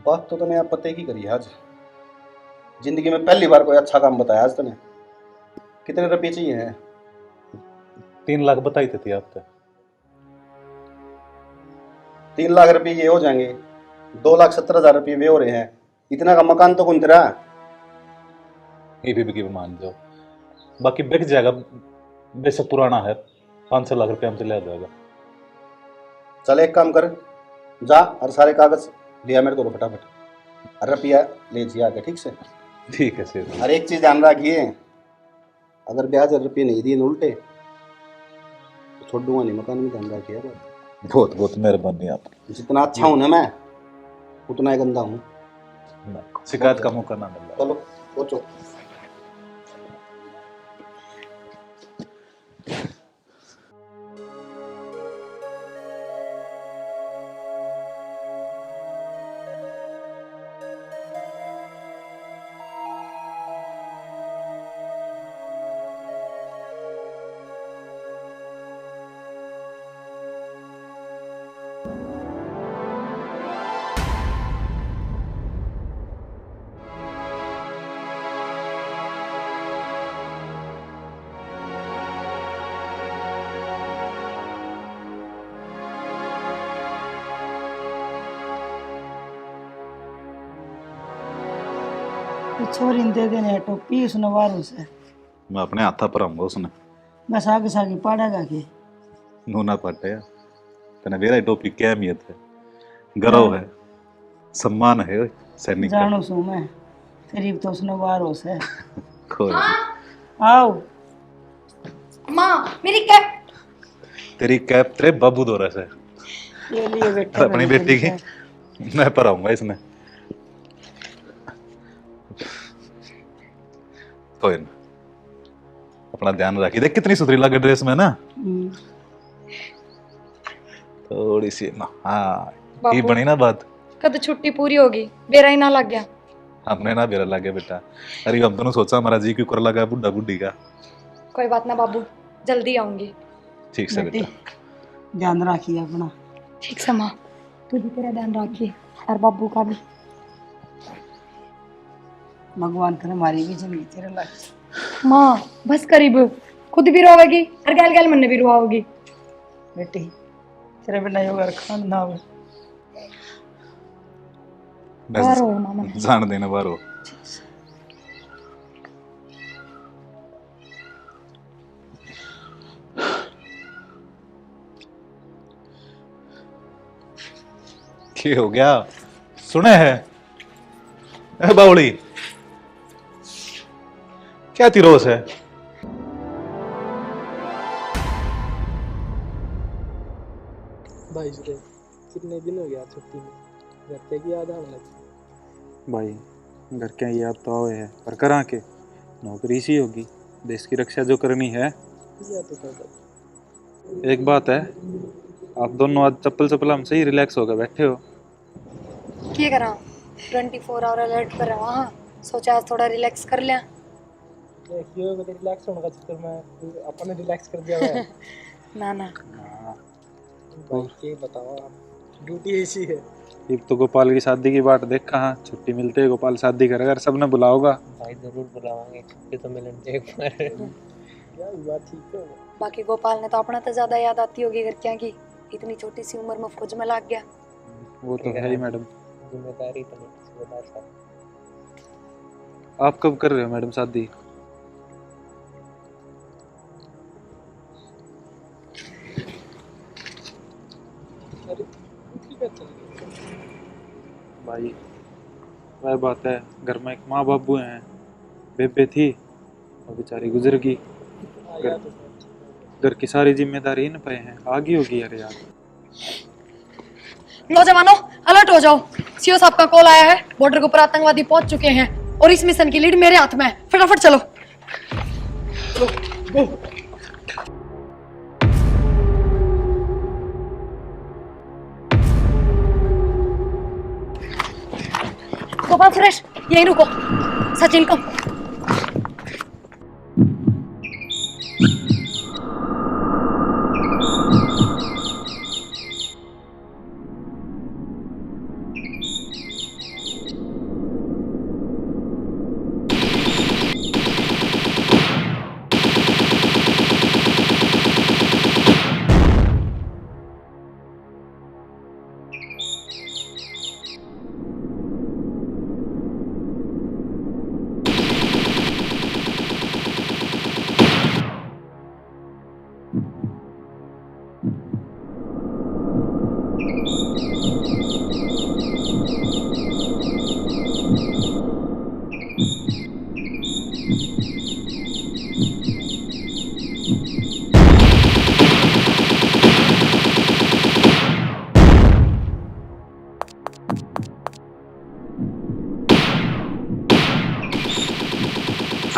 बात तो तने आप पते की करी आज, जिंदगी में पहली बार कोई अच्छा काम बताया आज तने। कितने रुपये चाहिए हैं? 3 लाख बताई थी आपने। 3 लाख रुपये ये हो जाएंगे, 2,70,000 रुपये वे हो रहे हैं। इतना का मकान तो कौन तेरा? ये भी मान जाओ, बाकी बिक जाएगा, बेशक पुराना है, 5-6 लाख रुपये हमसे ले जाएगा। चल एक काम कर, जा और सारे कागज लिया मेरे को फटाफट, और रुपया ले जी आके, ठीक से? ठीक है सेठ। और एक चीज ध्यान रखिए, अगर ब्याज और रुपये नहीं दिए न उल्टे तो छोड़ दूंगा नहीं मकान में, ध्यान रखिए। बहुत बहुत मेहरबानी आप। जितना अच्छा हूं ना मैं, उतना ही गंदा हूँ। शिकायत का मौका ना मिल। चलो सोचो। छोरी दे देने टोपी उसने वारू से, मैं अपने हाथा पर आऊंगा उसने। बस आगे सागी पाड़ेगा के नूना पाटे तने वेरा टोपी क्या अहमियत है, गौरव है, सम्मान है सैनिक का। जानू सू मैं, करीब तो उसने वारू से। कोई आओ माँ मेरी कैप। तेरी कैप तेरे बाबू दौरा से, ये लिए बैठे अपनी बेटी की मैं पर आऊंगा इसमें। कोई ना, अपना ध्यान रखिए। देख कितनी सुथरी लगे ड्रेस में ना, थोड़ी सी ना। हाँ ये बनी ना बात। कद छुट्टी पूरी होगी, बेरा ही ना लग गया। हमने ना बेरा लगे बेटा, अरे हम दोनों सोचा हमारा जी क्यों कर लगा बुढ़ा बुढ़ी का। कोई बात ना बाबू, जल्दी आऊंगी। ठीक से बेटा, ध्यान रखिए अपना। ठीक से माँ, तू भी तेरा ध्यान रखिए और बाबू का भी। भगवान करे हमारी भी जिंदगी तेरे लायक। माँ बस करीब, खुद भी रोवेगी और गैल गैल मन भी रोवाओगी। बेटी तेरे बिना योगा खान ना हो। बाहर हो मामा ने। जान देना बाहर हो। क्या हो गया? सुने हैं बावड़ी, क्या तिरोस है? भाई सुरेश, कितने दिन हो गया छुट्टी में, घर के की याद आने लगी। भाई घर के याद तो आए है, पर करा के नौकरी सी होगी, देश की रक्षा जो करनी है। या तो कर एक बात है, आप दोनों आज चप्पल चप्पल हम सही रिलैक्स होकर बैठे हो। क्या करा, 24 आवर अलर्ट पर रहा। हाँ सोचा आज थोड़ा रिलैक्स कर लिया। क्यों रिलैक्स होने का चक्कर में अपन ने रिलैक्स कर दिया है। ना ना भाई ये बताओ, आप ड्यूटी ऐसी है। एक तो गोपाल की शादी की बात देख, कहाँ छुट्टी मिलते है गोपाल शादी करेगा, सबने बुलाओगा। भाई जरूर बुलावांगे, छुट्टी तो मिलने एक बार। यार बात ठीक है। बाकी गोपाल ने तो अपना तो ज्यादा याद आती होगी घर क्या की, इतनी छोटी सी उम्र में फौज में लग गया। वो तो है ही मैडम, जिम्मेदारी तो नहीं, जिम्मेदार साहब। आप कब कर रहे हो मैडम शादी? अरे ठीक है, भाई क्या बात है, घर में एक माँ बाबू हैं, बेबे थी और बेचारी गुजर गई। घर की सारी जिम्मेदारी इन पे है, आगे होगी यार। नौजवानों अलर्ट हो जाओ, सीओ साहब का कॉल आया है, बॉर्डर के ऊपर आतंकवादी पहुंच चुके हैं और इस मिशन की लीड मेरे हाथ में है। फटाफट चलो। गोपाल सुरेश यहीं रुको। सचिन कम।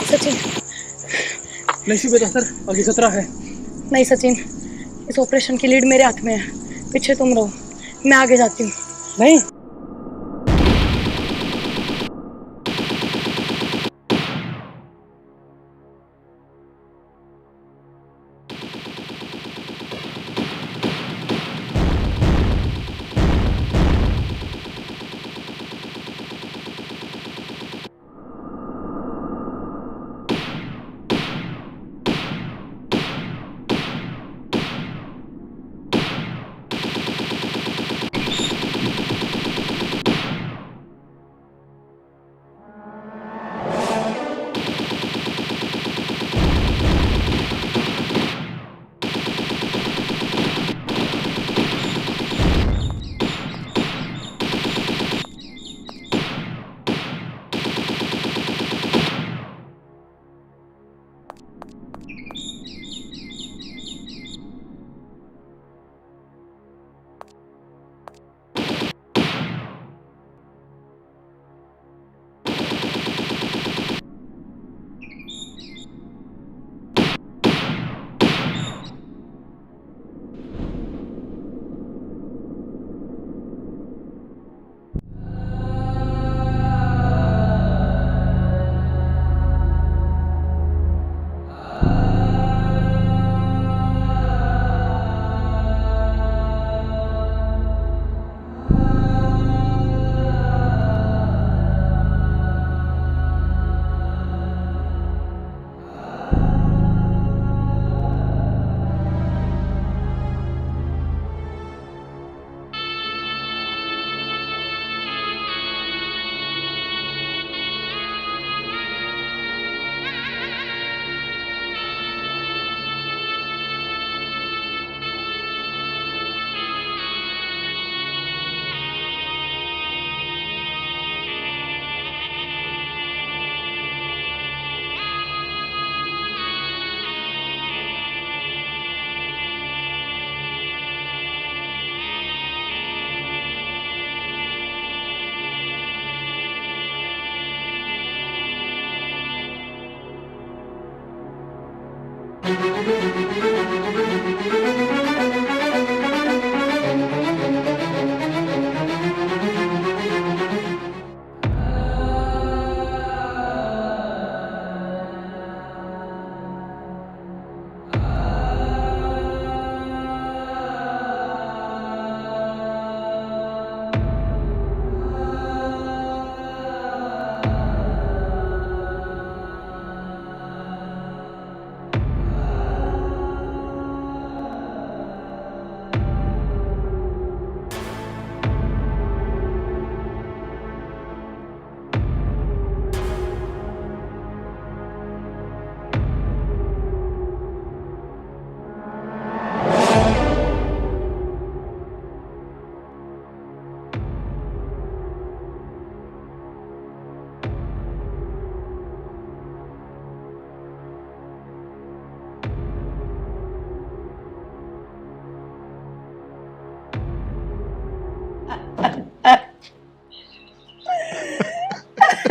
सचिन नहीं शुबेदा सर, आगे खतरा है। नहीं सचिन, इस ऑपरेशन की लीड मेरे हाथ में है, पीछे तुम रहो, मैं आगे जाती हूँ। नहीं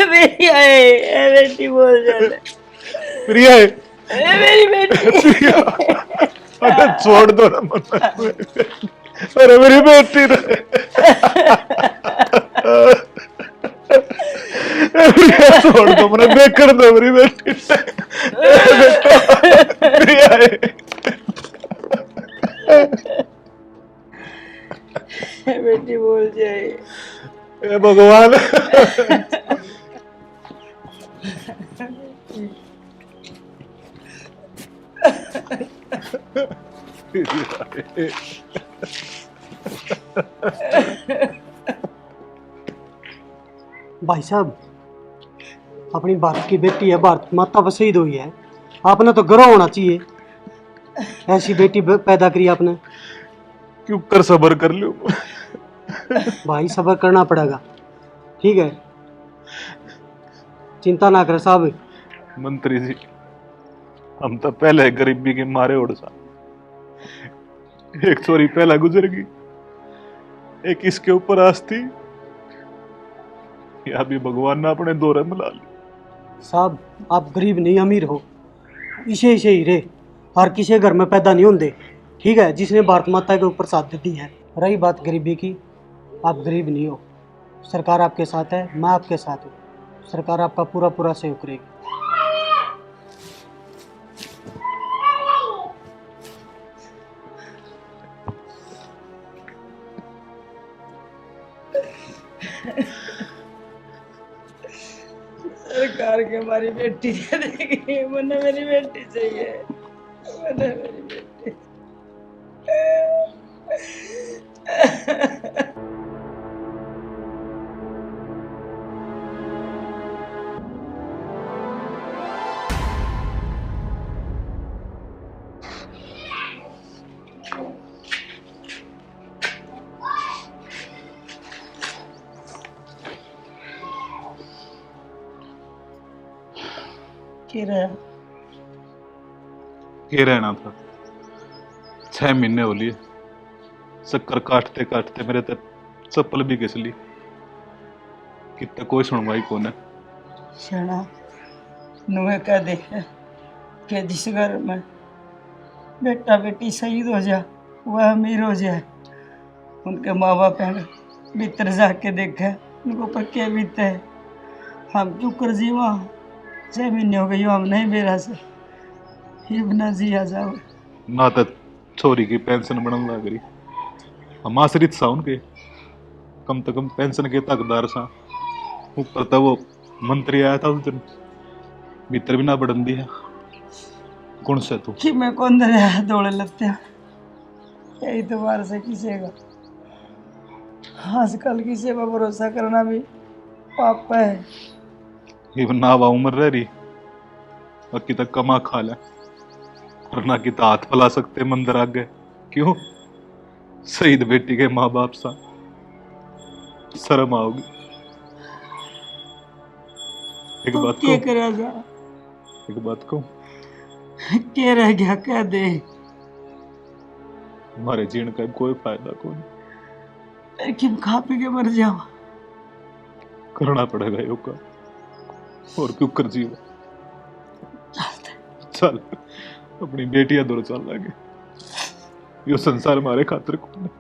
मेरी है बेटी बोल जाता प्रिया है मेरी बेटी अरे छोड़ दो ना मत अरे मेरी बेटी प्रिया छोड़ दो मैंने देख कर दो मेरी बेटी प्रिया है बेटी बोल जाए हे भगवान भाई साहब अपनी भारत की बेटी है, भारत माता पर शहीद हुई है, आपने तो गर्व होना चाहिए। ऐसी बेटी पैदा करी आपने। क्यों कर सबर कर लो भाई सबर करना पड़ेगा, ठीक है, चिंता ना कर साहब। मंत्री जी हम तो पहले गरीबी के मारे उड़सा, एक चोरी पहला गुजर गई, एक इसके ऊपर आस थी, या भी भगवान ने अपने दौरे मिला ली। साहब आप गरीब नहीं अमीर हो, इसे इसे ही रे, हर किसी घर में पैदा नहीं होंगे, ठीक है, जिसने भारत माता के ऊपर साथ दी है। रही बात गरीबी की, आप गरीब नहीं हो, सरकार आपके साथ है, मैं आपके साथ हूँ, सरकार आपका पूरा पूरा सहयोग करेगी। सरकार के हमारी बेटी दे देगी, मुन्ने मेरी बेटी चाहिए, मुन्ने मेरी बेटी। ये रहना था, 6 महीने हो लिए, शक्कर काटते काटते मेरे तक चप्पल भी घिस ली, कितना कोई सुनवाई कौन है। शना नुए कह दे कि जिस घर में बेटा बेटी शहीद हो जाए वह अमीर हो जाए, उनके माँ बाप हैं भीतर जाके देखे उनको ऊपर क्या बीते है। हम क्यों कर जीवा, 6 महीने हो गई हम नहीं बेरा से ये बिना जिया जाओ ना तो छोरी की पेंशन बनन लग रही, हम आश्रित सा उनके, कम से कम पेंशन के तकदार सा, ऊपर तो वो मंत्री आया था उस दिन, भीतर भी ना बढ़न दिया। कौन से तू कि मैं कौन दरिया दौड़े लगते हैं, यही तो बार से किसी का आजकल किसी पर भरोसा करना भी पाप है। ये नावा उम्र रह रही, बाकी तक कमा खा ले, और ना कि हाथ फैला सकते मंदिर आगे, क्यों शहीद बेटी के माँ बाप सा शर्म आओगी। एक तो बात क्या कहूं, करा जा, एक बात कहूं, क्या रह गया कह दे, हमारे जीने का कोई फायदा कौन, कि खा पी के मर जाओ, करना पड़ेगा योगा, और क्यों कर जीवा। चल अपनी बेटियां दूर चल लगे, यो संसार हमारे खातिर कौन है।